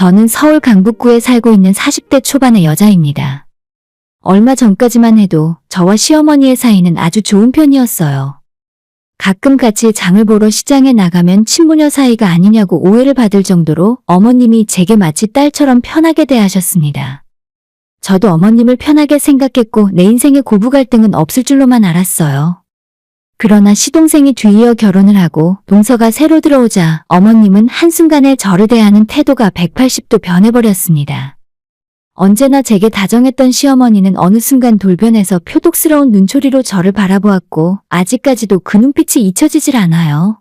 저는 서울 강북구에 살고 있는 40대 초반의 여자입니다. 얼마 전까지만 해도 저와 시어머니의 사이는 아주 좋은 편이었어요. 가끔 같이 장을 보러 시장에 나가면 친부녀 사이가 아니냐고 오해를 받을 정도로 어머님이 제게 마치 딸처럼 편하게 대하셨습니다. 저도 어머님을 편하게 생각했고 내 인생에 고부 갈등은 없을 줄로만 알았어요. 그러나 시동생이 뒤이어 결혼을 하고 동서가 새로 들어오자 어머님은 한순간에 저를 대하는 태도가 180도 변해버렸습니다. 언제나 제게 다정했던 시어머니는 어느 순간 돌변해서 표독스러운 눈초리로 저를 바라보았고 아직까지도 그 눈빛이 잊혀지질 않아요.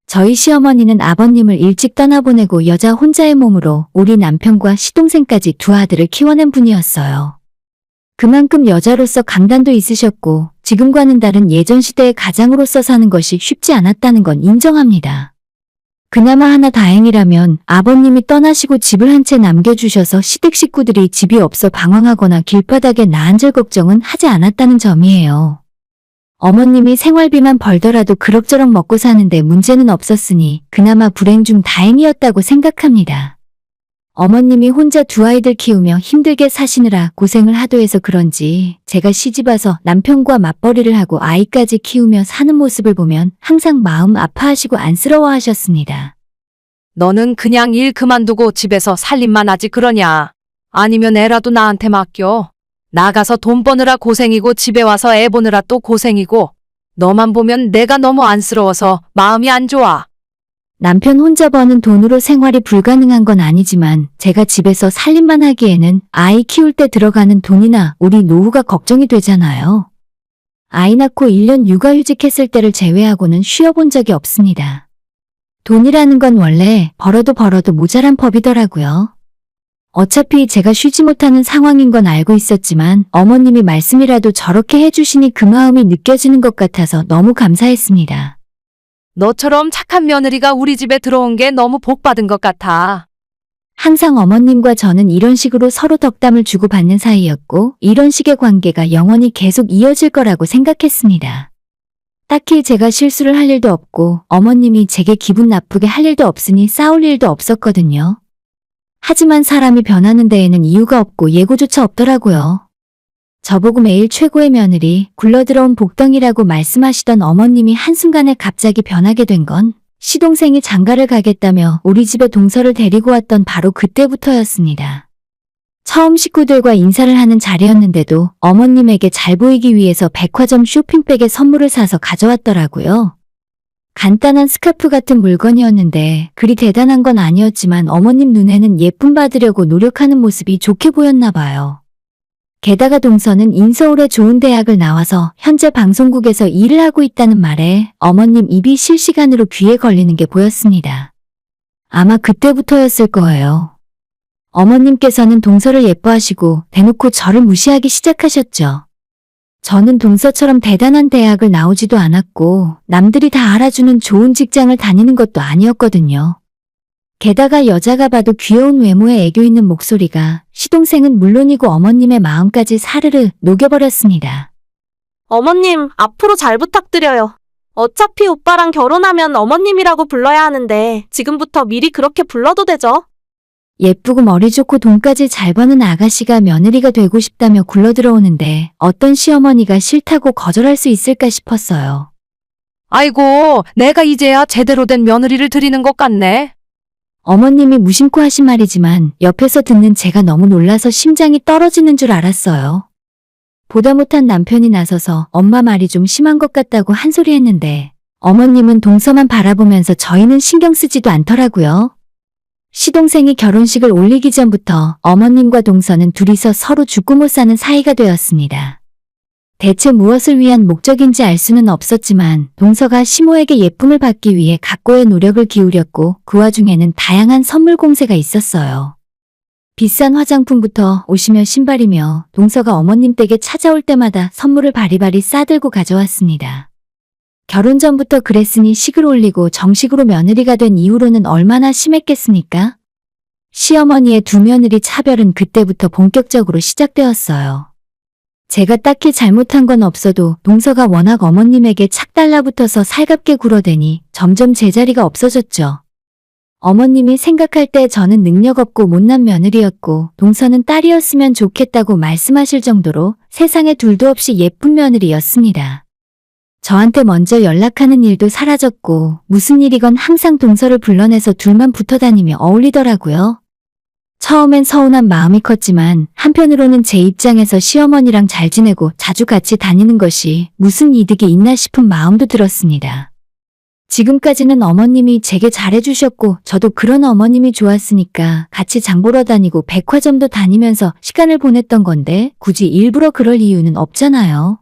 저희 시어머니는 아버님을 일찍 떠나보내고 여자 혼자의 몸으로 우리 남편과 시동생까지 두 아들을 키워낸 분이었어요. 그만큼 여자로서 강단도 있으셨고 지금과는 다른 예전 시대의 가장으로서 사는 것이 쉽지 않았다는 건 인정합니다. 그나마 하나 다행이라면 아버님이 떠나시고 집을 한 채 남겨주셔서 시댁 식구들이 집이 없어 방황하거나 길바닥에 나앉을 걱정은 하지 않았다는 점이에요. 어머님이 생활비만 벌더라도 그럭저럭 먹고 사는데 문제는 없었으니 그나마 불행 중 다행이었다고 생각합니다. 어머님이 혼자 두 아이들 키우며 힘들게 사시느라 고생을 하도 해서 그런지 제가 시집와서 남편과 맞벌이를 하고 아이까지 키우며 사는 모습을 보면 항상 마음 아파하시고 안쓰러워하셨습니다. 너는 그냥 일 그만두고 집에서 살림만 하지 그러냐? 아니면 애라도 나한테 맡겨. 나가서 돈 버느라 고생이고 집에 와서 애 보느라 또 고생이고 너만 보면 내가 너무 안쓰러워서 마음이 안 좋아. 남편 혼자 버는 돈으로 생활이 불가능한 건 아니지만 제가 집에서 살림만 하기에는 아이 키울 때 들어가는 돈이나 우리 노후가 걱정이 되잖아요. 아이 낳고 1년 육아휴직했을 때를 제외하고는 쉬어본 적이 없습니다. 돈이라는 건 원래 벌어도 모자란 법이더라고요. 어차피 제가 쉬지 못하는 상황인 건 알고 있었지만 어머님이 말씀이라도 저렇게 해주시니 그 마음이 느껴지는 것 같아서 너무 감사했습니다. 너처럼 착한 며느리가 우리 집에 들어온 게 너무 복받은 것 같아. 항상 어머님과 저는 이런 식으로 서로 덕담을 주고받는 사이였고 이런 식의 관계가 영원히 계속 이어질 거라고 생각했습니다. 딱히 제가 실수를 할 일도 없고 어머님이 제게 기분 나쁘게 할 일도 없으니 싸울 일도 없었거든요. 하지만 사람이 변하는 데에는 이유가 없고 예고조차 없더라고요. 저보고 매일 최고의 며느리, 굴러들어온 복덩이라고 말씀하시던 어머님이 한순간에 갑자기 변하게 된 건 시동생이 장가를 가겠다며 우리 집에 동서를 데리고 왔던 바로 그때부터였습니다. 처음 식구들과 인사를 하는 자리였는데도 어머님에게 잘 보이기 위해서 백화점 쇼핑백에 선물을 사서 가져왔더라고요. 간단한 스카프 같은 물건이었는데 그리 대단한 건 아니었지만 어머님 눈에는 예쁨 받으려고 노력하는 모습이 좋게 보였나 봐요. 게다가 동서는 인서울의 좋은 대학을 나와서 현재 방송국에서 일을 하고 있다는 말에 어머님 입이 실시간으로 귀에 걸리는 게 보였습니다. 아마 그때부터였을 거예요. 어머님께서는 동서를 예뻐하시고 대놓고 저를 무시하기 시작하셨죠. 저는 동서처럼 대단한 대학을 나오지도 않았고 남들이 다 알아주는 좋은 직장을 다니는 것도 아니었거든요. 게다가 여자가 봐도 귀여운 외모에 애교 있는 목소리가 시동생은 물론이고 어머님의 마음까지 사르르 녹여버렸습니다. 어머님, 앞으로 잘 부탁드려요. 어차피 오빠랑 결혼하면 어머님이라고 불러야 하는데 지금부터 미리 그렇게 불러도 되죠? 예쁘고 머리 좋고 돈까지 잘 버는 아가씨가 며느리가 되고 싶다며 굴러들어오는데 어떤 시어머니가 싫다고 거절할 수 있을까 싶었어요. 아이고, 내가 이제야 제대로 된 며느리를 드리는 것 같네. 어머님이 무심코 하신 말이지만 옆에서 듣는 제가 너무 놀라서 심장이 떨어지는 줄 알았어요. 보다 못한 남편이 나서서 엄마 말이 좀 심한 것 같다고 한 소리 했는데 어머님은 동서만 바라보면서 저희는 신경 쓰지도 않더라고요. 시동생이 결혼식을 올리기 전부터 어머님과 동서는 둘이서 서로 죽고 못 사는 사이가 되었습니다. 대체 무엇을 위한 목적인지 알 수는 없었지만 동서가 시모에게 예쁨을 받기 위해 각고의 노력을 기울였고 그 와중에는 다양한 선물 공세가 있었어요. 비싼 화장품부터 옷이며 신발이며 동서가 어머님 댁에 찾아올 때마다 선물을 바리바리 싸들고 가져왔습니다. 결혼 전부터 그랬으니 식을 올리고 정식으로 며느리가 된 이후로는 얼마나 심했겠습니까? 시어머니의 두 며느리 차별은 그때부터 본격적으로 시작되었어요. 제가 딱히 잘못한 건 없어도 동서가 워낙 어머님에게 착 달라붙어서 살갑게 굴어대니 점점 제자리가 없어졌죠. 어머님이 생각할 때 저는 능력 없고 못난 며느리였고 동서는 딸이었으면 좋겠다고 말씀하실 정도로 세상에 둘도 없이 예쁜 며느리였습니다. 저한테 먼저 연락하는 일도 사라졌고 무슨 일이건 항상 동서를 불러내서 둘만 붙어 다니며 어울리더라고요. 처음엔 서운한 마음이 컸지만 한편으로는 제 입장에서 시어머니랑 잘 지내고 자주 같이 다니는 것이 무슨 이득이 있나 싶은 마음도 들었습니다. 지금까지는 어머님이 제게 잘해주셨고 저도 그런 어머님이 좋았으니까 같이 장 보러 다니고 백화점도 다니면서 시간을 보냈던 건데 굳이 일부러 그럴 이유는 없잖아요.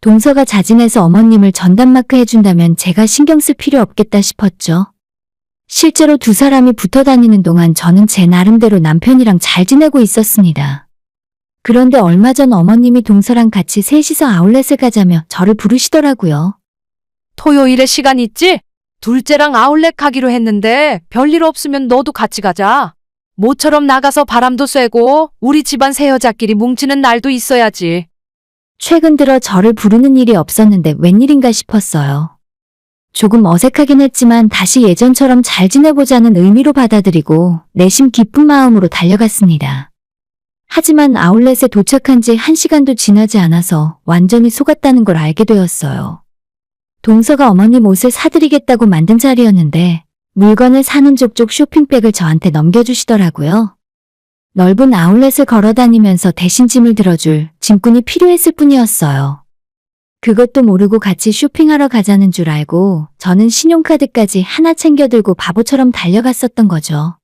동서가 자진해서 어머님을 전담마크 해준다면 제가 신경 쓸 필요 없겠다 싶었죠. 실제로 두 사람이 붙어 다니는 동안 저는 제 나름대로 남편이랑 잘 지내고 있었습니다. 그런데 얼마 전 어머님이 동서랑 같이 셋이서 아울렛을 가자며 저를 부르시더라고요. 토요일에 시간 있지? 둘째랑 아울렛 가기로 했는데 별일 없으면 너도 같이 가자. 모처럼 나가서 바람도 쐬고 우리 집안 세 여자끼리 뭉치는 날도 있어야지. 최근 들어 저를 부르는 일이 없었는데 웬일인가 싶었어요. 조금 어색하긴 했지만 다시 예전처럼 잘 지내보자는 의미로 받아들이고 내심 기쁜 마음으로 달려갔습니다. 하지만 아울렛에 도착한 지 1시간도 지나지 않아서 완전히 속았다는 걸 알게 되었어요. 동서가 어머님 옷을 사드리겠다고 만든 자리였는데 물건을 사는 족족 쇼핑백을 저한테 넘겨주시더라고요. 넓은 아울렛을 걸어다니면서 대신 짐을 들어줄 짐꾼이 필요했을 뿐이었어요. 그것도 모르고 같이 쇼핑하러 가자는 줄 알고 저는 신용카드까지 하나 챙겨들고 바보처럼 달려갔었던 거죠.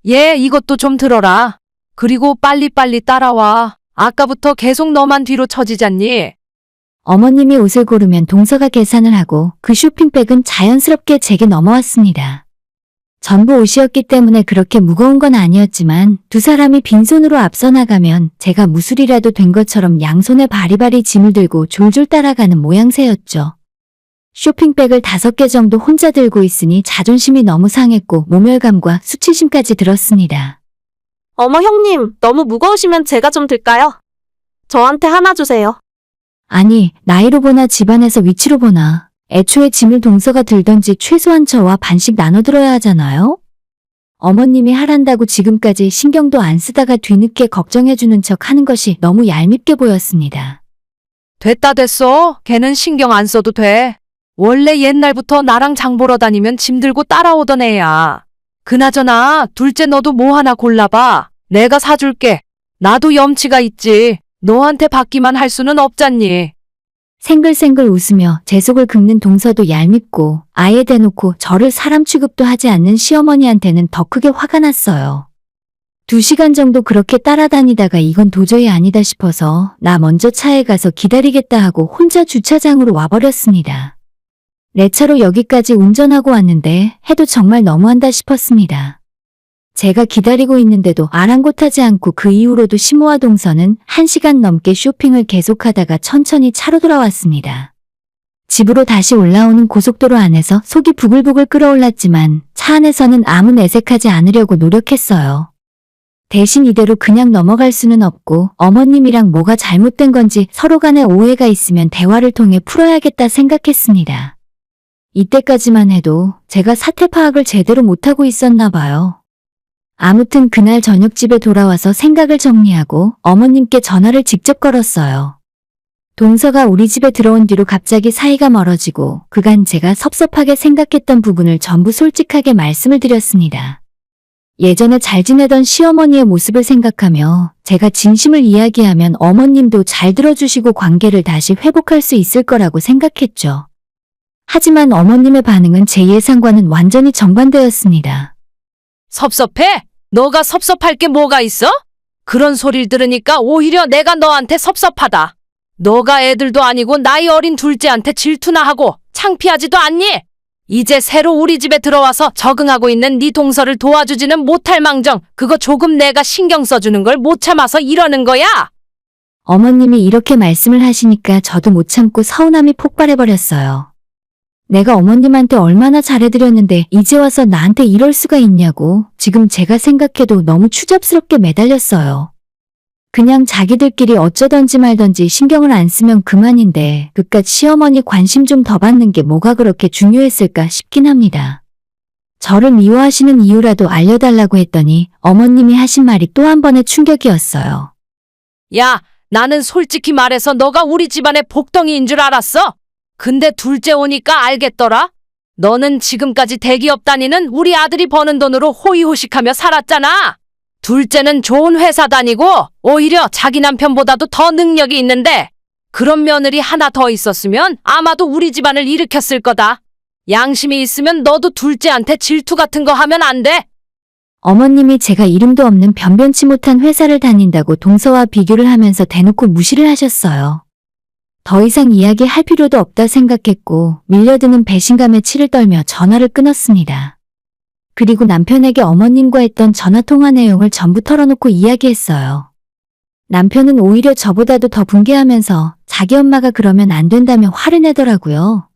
얘 이것도 좀 들어라. 그리고 빨리빨리 따라와. 아까부터 계속 너만 뒤로 처지잖니. 어머님이 옷을 고르면 동서가 계산을 하고 그 쇼핑백은 자연스럽게 제게 넘어왔습니다. 전부 옷이었기 때문에 그렇게 무거운 건 아니었지만 두 사람이 빈손으로 앞서 나가면 제가 무술이라도 된 것처럼 양손에 바리바리 짐을 들고 졸졸 따라가는 모양새였죠. 쇼핑백을 5개 정도 혼자 들고 있으니 자존심이 너무 상했고 모멸감과 수치심까지 들었습니다. 어머 형님, 너무 무거우시면 제가 좀 들까요? 저한테 하나 주세요. 아니, 나이로 보나 집안에서 위치로 보나 애초에 짐을 동서가 들던지 최소한 저와 반씩 나눠 들어야 하잖아요? 어머님이 하란다고 지금까지 신경도 안 쓰다가 뒤늦게 걱정해주는 척 하는 것이 너무 얄밉게 보였습니다. 됐다 됐어. 걔는 신경 안 써도 돼. 원래 옛날부터 나랑 장 보러 다니면 짐 들고 따라오던 애야. 그나저나 둘째 너도 뭐 하나 골라봐. 내가 사줄게. 나도 염치가 있지. 너한테 받기만 할 수는 없잖니. 생글생글 웃으며 제 속을 긁는 동서도 얄밉고 아예 대놓고 저를 사람 취급도 하지 않는 시어머니한테는 더 크게 화가 났어요. 2시간 정도 그렇게 따라다니다가 이건 도저히 아니다 싶어서 나 먼저 차에 가서 기다리겠다 하고 혼자 주차장으로 와버렸습니다. 내 차로 여기까지 운전하고 왔는데 해도 정말 너무한다 싶었습니다. 제가 기다리고 있는데도 아랑곳하지 않고 그 이후로도 시모와 동서는 1시간 넘게 쇼핑을 계속하다가 천천히 차로 돌아왔습니다. 집으로 다시 올라오는 고속도로 안에서 속이 부글부글 끓어올랐지만 차 안에서는 아무 내색하지 않으려고 노력했어요. 대신 이대로 그냥 넘어갈 수는 없고 어머님이랑 뭐가 잘못된 건지 서로 간에 오해가 있으면 대화를 통해 풀어야겠다 생각했습니다. 이때까지만 해도 제가 사태 파악을 제대로 못하고 있었나 봐요. 아무튼 그날 저녁 집에 돌아와서 생각을 정리하고 어머님께 전화를 직접 걸었어요. 동서가 우리 집에 들어온 뒤로 갑자기 사이가 멀어지고 그간 제가 섭섭하게 생각했던 부분을 전부 솔직하게 말씀을 드렸습니다. 예전에 잘 지내던 시어머니의 모습을 생각하며 제가 진심을 이야기하면 어머님도 잘 들어주시고 관계를 다시 회복할 수 있을 거라고 생각했죠. 하지만 어머님의 반응은 제 예상과는 완전히 정반대였습니다. 섭섭해? 너가 섭섭할 게 뭐가 있어? 그런 소리를 들으니까 오히려 내가 너한테 섭섭하다. 너가 애들도 아니고 나이 어린 둘째한테 질투나 하고 창피하지도 않니? 이제 새로 우리 집에 들어와서 적응하고 있는 네 동서를 도와주지는 못할 망정 그거 조금 내가 신경 써주는 걸 못 참아서 이러는 거야? 어머님이 이렇게 말씀을 하시니까 저도 못 참고 서운함이 폭발해버렸어요. 내가 어머님한테 얼마나 잘해드렸는데 이제 와서 나한테 이럴 수가 있냐고 지금 제가 생각해도 너무 추잡스럽게 매달렸어요. 그냥 자기들끼리 어쩌던지 말던지 신경을 안 쓰면 그만인데 그깟 시어머니 관심 좀 더 받는 게 뭐가 그렇게 중요했을까 싶긴 합니다. 저를 미워하시는 이유라도 알려달라고 했더니 어머님이 하신 말이 또 한 번의 충격이었어요. 야, 나는 솔직히 말해서 너가 우리 집안의 복덩이인 줄 알았어. 근데 둘째 오니까 알겠더라. 너는 지금까지 대기업 다니는 우리 아들이 버는 돈으로 호의호식하며 살았잖아. 둘째는 좋은 회사 다니고 오히려 자기 남편보다도 더 능력이 있는데 그런 며느리 하나 더 있었으면 아마도 우리 집안을 일으켰을 거다. 양심이 있으면 너도 둘째한테 질투 같은 거 하면 안 돼. 어머님이 제가 이름도 없는 변변치 못한 회사를 다닌다고 동서와 비교를 하면서 대놓고 무시를 하셨어요. 더 이상 이야기할 필요도 없다 생각했고 밀려드는 배신감에 치를 떨며 전화를 끊었습니다. 그리고 남편에게 어머님과 했던 전화통화 내용을 전부 털어놓고 이야기했어요. 남편은 오히려 저보다도 더 분개하면서 자기 엄마가 그러면 안 된다며 화를 내더라고요.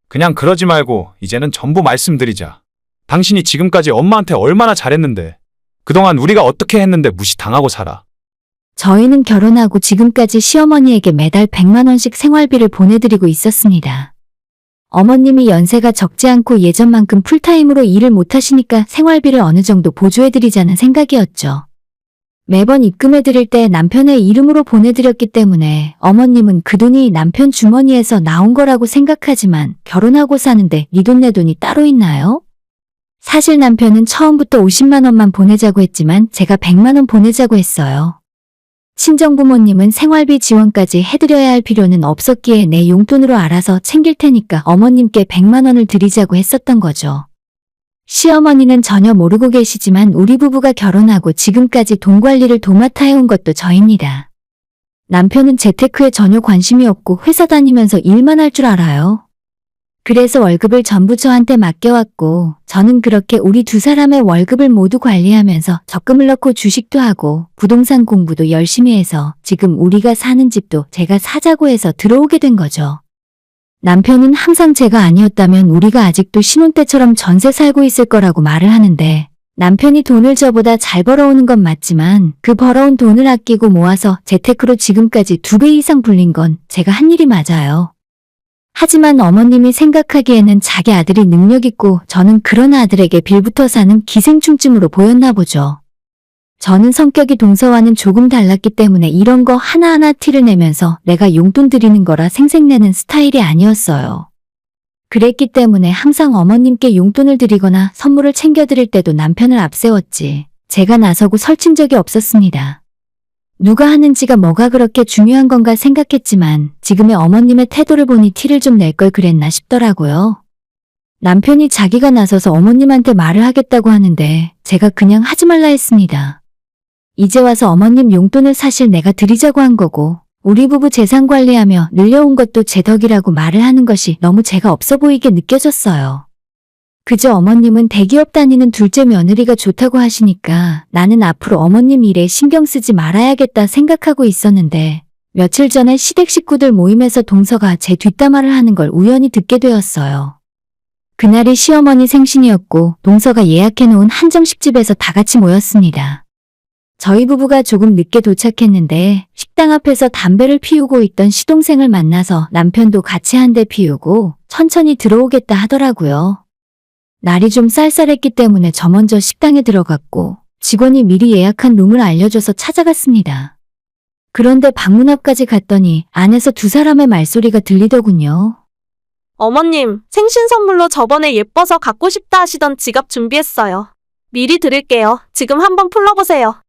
그냥 그러지 말고 이제는 전부 말씀드리자. 당신이 지금까지 엄마한테 얼마나 잘했는데 그동안 우리가 어떻게 했는데 무시당하고 살아. 저희는 결혼하고 지금까지 시어머니에게 매달 100만 원씩 생활비를 보내드리고 있었습니다. 어머님이 연세가 적지 않고 예전만큼 풀타임으로 일을 못하시니까 생활비를 어느 정도 보조해드리자는 생각이었죠. 매번 입금해드릴 때 남편의 이름으로 보내드렸기 때문에 어머님은 그 돈이 남편 주머니에서 나온 거라고 생각하지만 결혼하고 사는데 네 돈 내 돈이 따로 있나요? 사실 남편은 처음부터 50만 원만 보내자고 했지만 제가 100만 원 보내자고 했어요. 친정부모님은 생활비 지원까지 해드려야 할 필요는 없었기에 내 용돈으로 알아서 챙길 테니까 어머님께 100만 원을 드리자고 했었던 거죠. 시어머니는 전혀 모르고 계시지만 우리 부부가 결혼하고 지금까지 돈 관리를 도맡아 해온 것도 저입니다. 남편은 재테크에 전혀 관심이 없고 회사 다니면서 일만 할 줄 알아요. 그래서 월급을 전부 저한테 맡겨왔고 저는 그렇게 우리 두 사람의 월급을 모두 관리하면서 적금을 넣고 주식도 하고 부동산 공부도 열심히 해서 지금 우리가 사는 집도 제가 사자고 해서 들어오게 된 거죠. 남편은 항상 제가 아니었다면 우리가 아직도 신혼 때처럼 전세 살고 있을 거라고 말을 하는데 남편이 돈을 저보다 잘 벌어오는 건 맞지만 그 벌어온 돈을 아끼고 모아서 재테크로 지금까지 2배 이상 불린 건 제가 한 일이 맞아요. 하지만 어머님이 생각하기에는 자기 아들이 능력 있고 저는 그런 아들에게 빌붙어 사는 기생충쯤으로 보였나 보죠. 저는 성격이 동서와는 조금 달랐기 때문에 이런 거 하나하나 티를 내면서 내가 용돈 드리는 거라 생색내는 스타일이 아니었어요. 그랬기 때문에 항상 어머님께 용돈을 드리거나 선물을 챙겨드릴 때도 남편을 앞세웠지 제가 나서고 설친 적이 없었습니다. 누가 하는지가 뭐가 그렇게 중요한 건가 생각했지만 지금의 어머님의 태도를 보니 티를 좀 낼 걸 그랬나 싶더라고요. 남편이 자기가 나서서 어머님한테 말을 하겠다고 하는데 제가 그냥 하지 말라 했습니다. 이제 와서 어머님 용돈을 사실 내가 드리자고 한 거고 우리 부부 재산 관리하며 늘려온 것도 제 덕이라고 말을 하는 것이 너무 제가 없어 보이게 느껴졌어요. 그저 어머님은 대기업 다니는 둘째 며느리가 좋다고 하시니까 나는 앞으로 어머님 일에 신경 쓰지 말아야겠다 생각하고 있었는데 며칠 전에 시댁 식구들 모임에서 동서가 제 뒷담화를 하는 걸 우연히 듣게 되었어요. 그날이 시어머니 생신이었고 동서가 예약해놓은 한정식집에서 다 같이 모였습니다. 저희 부부가 조금 늦게 도착했는데 식당 앞에서 담배를 피우고 있던 시동생을 만나서 남편도 같이 한 대 피우고 천천히 들어오겠다 하더라고요. 날이 좀 쌀쌀했기 때문에 저 먼저 식당에 들어갔고 직원이 미리 예약한 룸을 알려줘서 찾아갔습니다. 그런데 방문 앞까지 갔더니 안에서 두 사람의 말소리가 들리더군요. 어머님, 생신 선물로 저번에 예뻐서 갖고 싶다 하시던 지갑 준비했어요. 미리 드릴게요. 지금 한번 풀러보세요.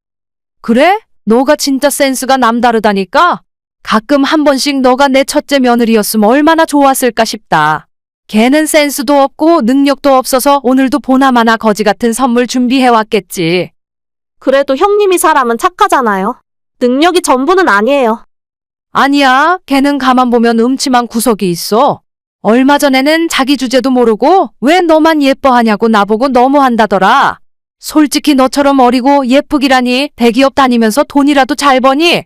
그래? 너가 진짜 센스가 남다르다니까? 가끔 한 번씩 너가 내 첫째 며느리였으면 얼마나 좋았을까 싶다. 걔는 센스도 없고 능력도 없어서 오늘도 보나마나 거지 같은 선물 준비해왔겠지. 그래도 형님이 사람은 착하잖아요. 능력이 전부는 아니에요. 아니야, 걔는 가만 보면 음침한 구석이 있어. 얼마 전에는 자기 주제도 모르고 왜 너만 예뻐하냐고 나보고 너무한다더라. 솔직히 너처럼 어리고 예쁘기라니 대기업 다니면서 돈이라도 잘 버니?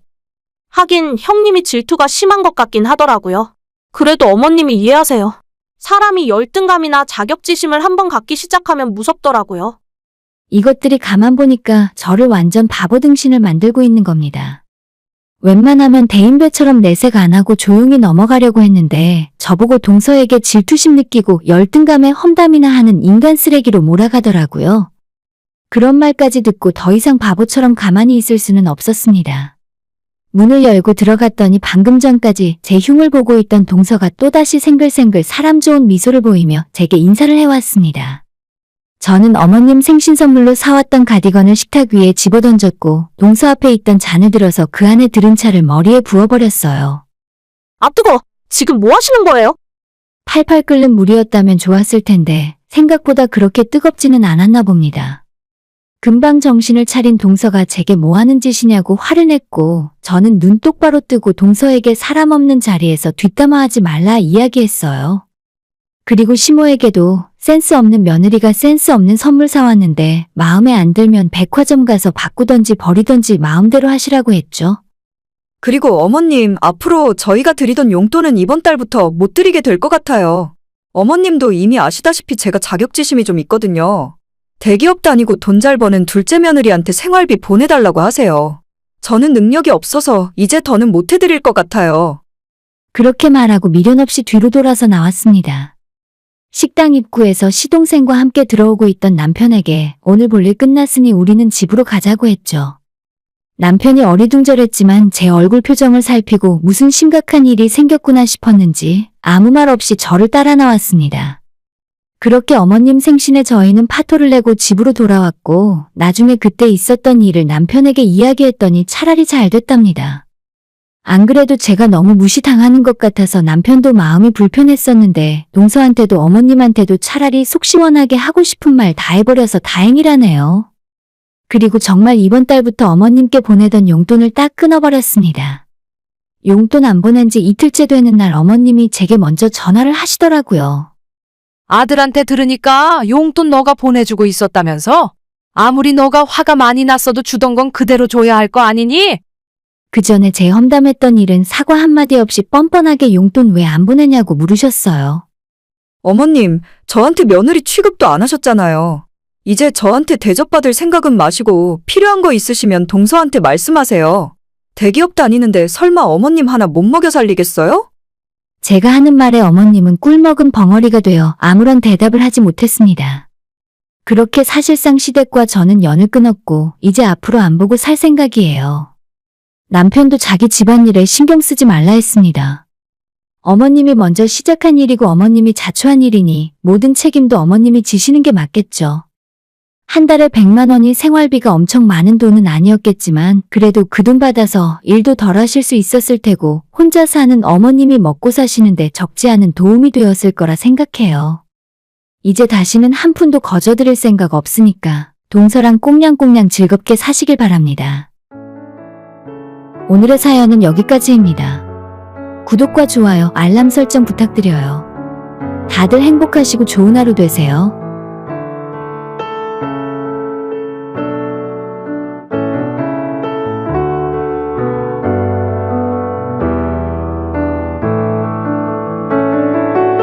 하긴 형님이 질투가 심한 것 같긴 하더라고요. 그래도 어머님이 이해하세요. 사람이 열등감이나 자격지심을 한번 갖기 시작하면 무섭더라고요. 이것들이 가만 보니까 저를 완전 바보 등신을 만들고 있는 겁니다. 웬만하면 대인배처럼 내색 안 하고 조용히 넘어가려고 했는데 저보고 동서에게 질투심 느끼고 열등감에 험담이나 하는 인간 쓰레기로 몰아가더라고요. 그런 말까지 듣고 더 이상 바보처럼 가만히 있을 수는 없었습니다. 문을 열고 들어갔더니 방금 전까지 제 흉을 보고 있던 동서가 또다시 생글생글 사람 좋은 미소를 보이며 제게 인사를 해왔습니다. 저는 어머님 생신 선물로 사왔던 가디건을 식탁 위에 집어던졌고 동서 앞에 있던 잔을 들어서 그 안에 들은 차를 머리에 부어버렸어요. 아, 뜨거! 지금 뭐 하시는 거예요? 팔팔 끓는 물이었다면 좋았을 텐데 생각보다 그렇게 뜨겁지는 않았나 봅니다. 금방 정신을 차린 동서가 제게 뭐 하는 짓이냐고 화를 냈고 저는 눈 똑바로 뜨고 동서에게 사람 없는 자리에서 뒷담화하지 말라 이야기했어요. 그리고 시모에게도 센스 없는 며느리가 센스 없는 선물 사왔는데 마음에 안 들면 백화점 가서 바꾸던지 버리던지 마음대로 하시라고 했죠. 그리고 어머님, 앞으로 저희가 드리던 용돈은 이번 달부터 못 드리게 될 것 같아요. 어머님도 이미 아시다시피 제가 자격지심이 좀 있거든요. 대기업 다니고 돈 잘 버는 둘째 며느리한테 생활비 보내달라고 하세요. 저는 능력이 없어서 이제 더는 못 해드릴 것 같아요. 그렇게 말하고 미련 없이 뒤로 돌아서 나왔습니다. 식당 입구에서 시동생과 함께 들어오고 있던 남편에게 오늘 볼일 끝났으니 우리는 집으로 가자고 했죠. 남편이 어리둥절했지만 제 얼굴 표정을 살피고 무슨 심각한 일이 생겼구나 싶었는지 아무 말 없이 저를 따라 나왔습니다. 그렇게 어머님 생신에 저희는 파토를 내고 집으로 돌아왔고 나중에 그때 있었던 일을 남편에게 이야기했더니 차라리 잘 됐답니다. 안 그래도 제가 너무 무시당하는 것 같아서 남편도 마음이 불편했었는데 동서한테도 어머님한테도 차라리 속 시원하게 하고 싶은 말 다 해버려서 다행이라네요. 그리고 정말 이번 달부터 어머님께 보내던 용돈을 딱 끊어버렸습니다. 용돈 안 보낸 지 이틀째 되는 날 어머님이 제게 먼저 전화를 하시더라고요. 아들한테 들으니까 용돈 너가 보내주고 있었다면서? 아무리 너가 화가 많이 났어도 주던 건 그대로 줘야 할 거 아니니? 그 전에 제 험담했던 일은 사과 한마디 없이 뻔뻔하게 용돈 왜 안 보내냐고 물으셨어요. 어머님, 저한테 며느리 취급도 안 하셨잖아요. 이제 저한테 대접받을 생각은 마시고 필요한 거 있으시면 동서한테 말씀하세요. 대기업 다니는데 설마 어머님 하나 못 먹여 살리겠어요? 제가 하는 말에 어머님은 꿀먹은 벙어리가 되어 아무런 대답을 하지 못했습니다. 그렇게 사실상 시댁과 저는 연을 끊었고 이제 앞으로 안 보고 살 생각이에요. 남편도 자기 집안일에 신경 쓰지 말라 했습니다. 어머님이 먼저 시작한 일이고 어머님이 자초한 일이니 모든 책임도 어머님이 지시는 게 맞겠죠. 한 달에 100만 원이 생활비가 엄청 많은 돈은 아니었겠지만 그래도 그 돈 받아서 일도 덜 하실 수 있었을 테고 혼자 사는 어머님이 먹고 사시는데 적지 않은 도움이 되었을 거라 생각해요. 이제 다시는 한 푼도 거저드릴 생각 없으니까 동서랑 꽁냥꽁냥 즐겁게 사시길 바랍니다. 오늘의 사연은 여기까지입니다. 구독과 좋아요, 알람 설정 부탁드려요. 다들 행복하시고 좋은 하루 되세요.